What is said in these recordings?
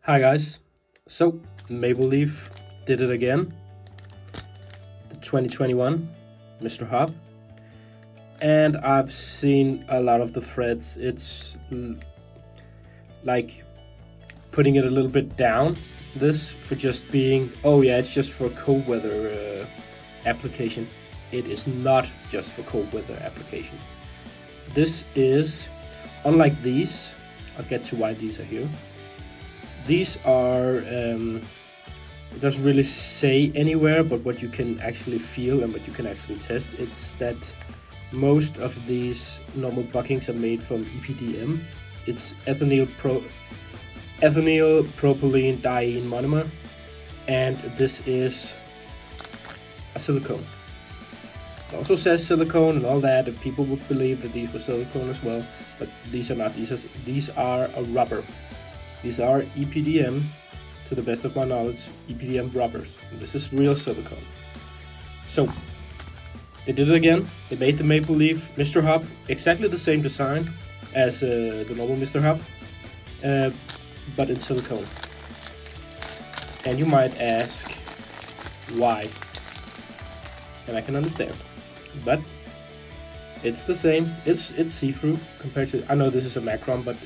Hi guys, so Maple Leaf did it again, the 2021 Mr. Hop, and I've seen a lot of the threads. It's like putting it a little bit down, this for just being, oh yeah, it's just for cold weather application. It is not just for cold weather application. This is, unlike these, I'll get to why these are here. These are, it doesn't really say anywhere, but what you can actually feel and what you can actually test, it's that most of these normal buckings are made from EPDM. It's ethynyl propylene diene monomer, and this is a silicone. It also says silicone and all that, and people would believe that these were silicone as well, but these are not. These are a rubber. These are EPDM, to the best of my knowledge, EPDM rubbers. And this is real silicone. So, they did it again. They made the Maple Leaf Mr. Hop, exactly the same design as the normal Mr. Hop, but in silicone. And you might ask, why? And I can understand. But it's the same. It's see-through compared to, I know this is a Macron, but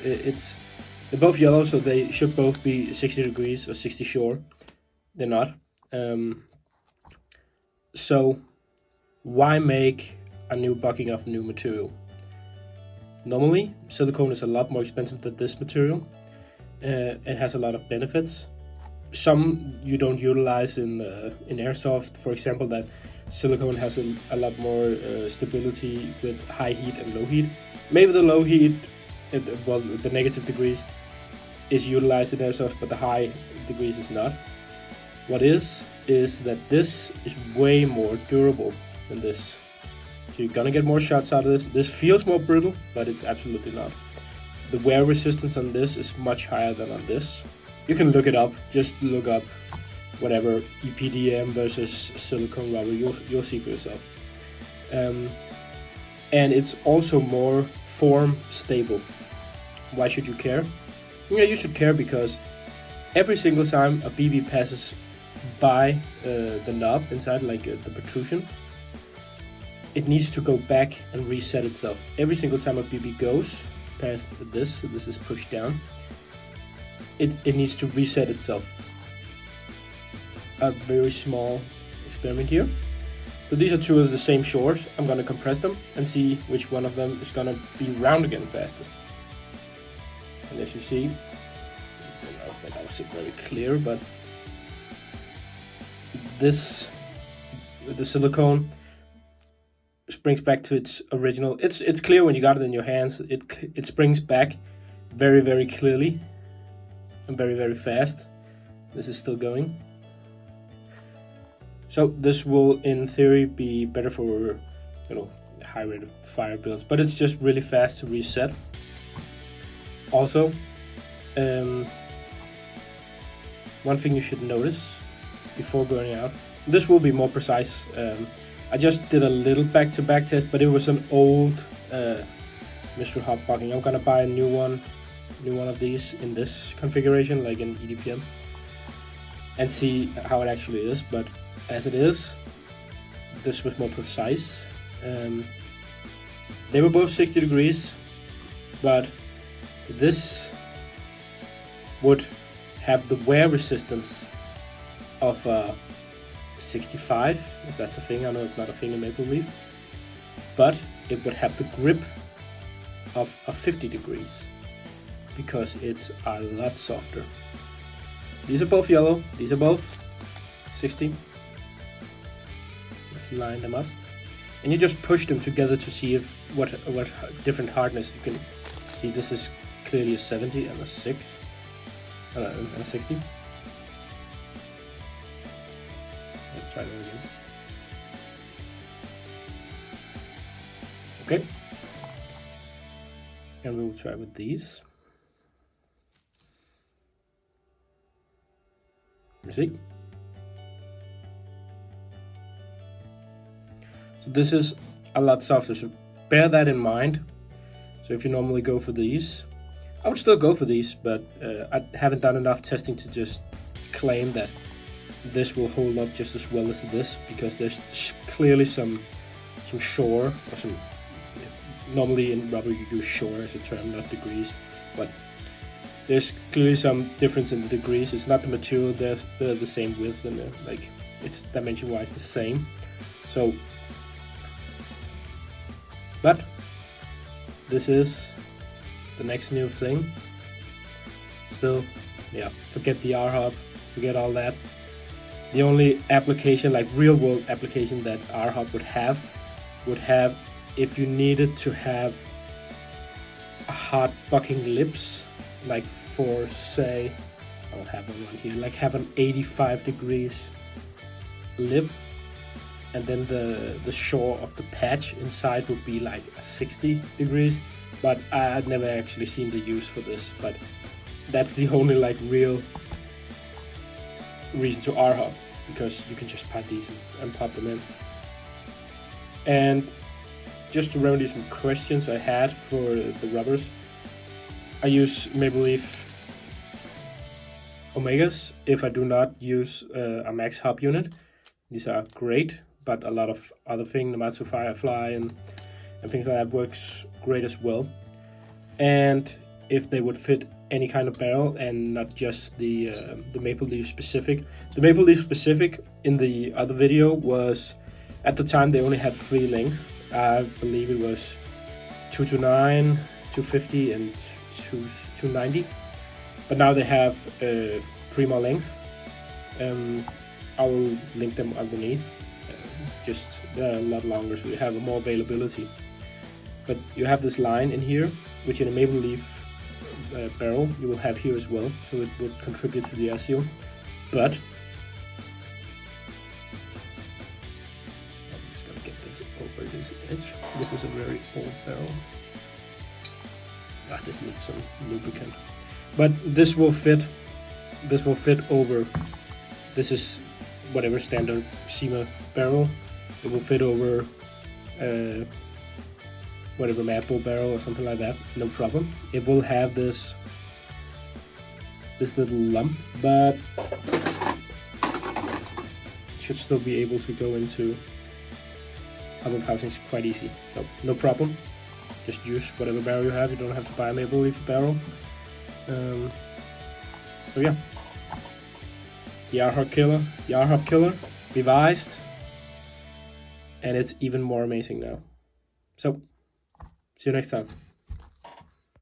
they're both yellow, so they should both be 60 degrees or 60 shore. They're not. So why make a new bucking of new material? Normally, silicone is a lot more expensive than this material. It has a lot of benefits. Some you don't utilize in Airsoft. For example, that silicone has a lot more stability with high heat and low heat. Maybe the low heat, well, the negative degrees is utilized in Airsoft, but the high degrees is not. What is that this is way more durable than this. So you're gonna get more shots out of this. This feels more brittle, but it's absolutely not. The wear resistance on this is much higher than on this. You can look it up, just look up whatever EPDM versus silicone rubber, you'll see for yourself. And it's also more form stable. Why should you care? Yeah, you should care because every single time a BB passes by the knob inside, like the protrusion, it needs to go back and reset itself. Every single time a BB goes past this is pushed down, it needs to reset itself. A very small experiment here. So these are two of the same shores. I'm gonna compress them and see which one of them is gonna be round again fastest. And as you see, I don't know if that was very clear, but the silicone springs back to its original. It's clear when you got it in your hands. It springs back very, very clearly and very, very fast. This is still going. So this will, in theory, be better for high rate of fire builds, but it's just really fast to reset. Also, one thing you should notice before going out, this will be more precise. I just did a little back-to-back test, but it was an old Mr. Hop bucking. I'm gonna buy a new one of these in this configuration, like in EDPM, and see how it actually is. But as it is, this was more precise. They were both 60 degrees, but this would have the wear resistance of 65, if that's a thing. I know it's not a thing in Maple Leaf, but it would have the grip of 50 degrees because it's a lot softer. These are both yellow, these are both 60. Let's line them up, and you just push them together to see if what different hardness you can see. This is clearly a 70 and a 6 and a 60. Let's try that again. Okay, and we'll try with these. You see? So this is a lot softer, so bear that in mind. So if you normally go for these, I would still go for these, but I haven't done enough testing to just claim that this will hold up just as well as this, because there's clearly some shore, or some, normally in rubber you use shore as a term, not degrees, but there's clearly some difference in the degrees. It's not the material, they're the same width, and like it's dimension wise the same. So, but this is the next new thing. Still, yeah, forget the R-hub, forget all that. The only application, like real world application, that R-hub would have if you needed to have a hard bucking lips, like for, say, I'll have one here, like have an 85 degrees lip, and then the shore of the patch inside would be like 60 degrees. But I've never actually seen the use for this, but that's the only like real reason to R-hub, because you can just put these and pop them in. And just to remedy some questions I had for the rubbers, I use Maple Leaf Omegas if I do not use a max hub unit. These are great, but a lot of other things, Namatsu Firefly and things like that, works great as well. And if they would fit any kind of barrel and not just the Maple Leaf specific. The Maple Leaf specific in the other video was, at the time they only had 3 lengths. I believe it was 229, 250 and 290. But now they have 3 more lengths. I will link them underneath. Just they're a lot longer, so you have more availability. But you have this line in here, which in a Maple Leaf barrel you will have here as well, so it would contribute to the airseal. But I'm just gonna get this over this edge. This is a very old barrel. This needs some lubricant. But this will fit. This will fit over. This is whatever standard SEMA barrel. It will fit over whatever Mad Bull barrel or something like that, no problem. It will have this little lump, but it should still be able to go into other housings quite easy. So no problem. Just use whatever barrel you have. You don't have to buy a Maple Leaf barrel. So yeah, the R-hub killer revised, and it's even more amazing now. So see you next time.